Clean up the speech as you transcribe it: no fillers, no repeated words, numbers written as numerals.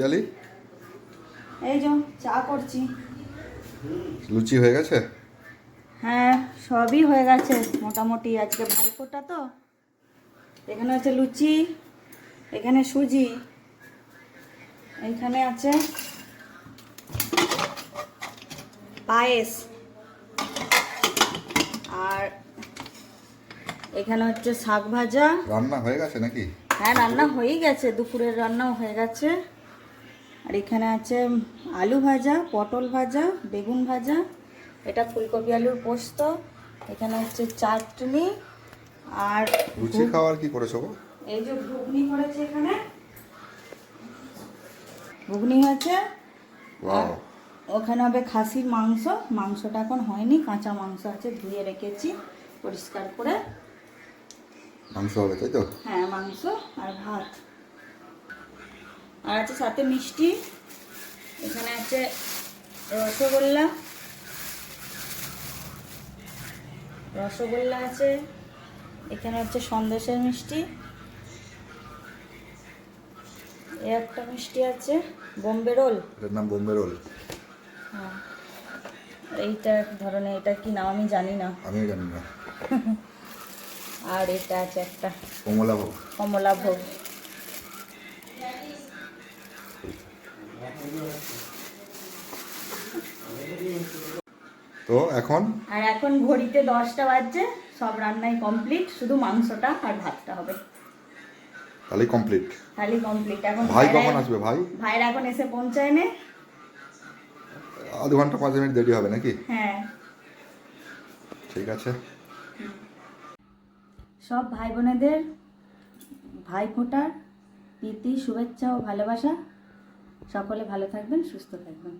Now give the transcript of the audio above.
চালি এই যে চা করছি। লুচি হয়ে গেছে? হ্যাঁ, সবই হয়ে গেছে মোটামুটি। আজকে ভাইফোঁটা তো। এখানে আছে লুচি, এখানে সুজি, এইখানে আছে পায়েস, আর এখানে হচ্ছে শাক ভাজা। রান্না হয়ে গেছে নাকি? হ্যাঁ, রান্না হয়েই গেছে, দুপুরের রান্নাও হয়ে গেছে। আর এখানে আছে আলু ভাজা, পটল ভাজা, বেগুন ভাজা, এটা ফুলকপি আলুর পোস্ত, এখানে হচ্ছে চাটনি, আর লুচি খাওয়ার কি করেছো গো? এই যে ঘুগনি করেছে, এখানে ঘুগনি হয়েছে। ওয়াও, ওখানে হবে খাসির মাংস। মাংসটা এখন হয়নি, কাঁচা মাংস আছে, ধুয়ে রেখেছি পরিষ্কার করে। মাংস হবে তাই তো? হ্যাঁ, মাংস আর ভাত, আর আছে সাথে মিষ্টি। এখানে আছে রসগোল্লা, রসগোল্লা আছে। এখানে হচ্ছে সন্দেশের মিষ্টি, এই একটা মিষ্টি আছে, বোম্বে রোল। এটার নাম বোম্বে রোল? হ্যাঁ, এইটা এক ধরনের, এটা কি নাম আমি জানি না। আমিও জানি না। আর এটা আছে একটা কমলা ভোগ। কমলা ভোগ। তো এখন আর এখন ঘড়িতে 10টা বাজছে, সব রান্নাই কমপ্লিট, শুধু মাংসটা আর ভাতটা হবে। তাহলে কমপ্লিট? খালি কমপ্লিট। এখন ভাই কখন আসবে? ভাইরা এখন এসে পৌঁছায় নে। আধ ঘন্টা 5 মিনিট দেরি হবে নাকি? হ্যাঁ, ঠিক আছে। সব ভাই বোনেদের ভাইফোঁটার প্রীতি, শুভেচ্ছা ও ভালোবাসা। সকলে ভালো থাকবেন, সুস্থ থাকবেন।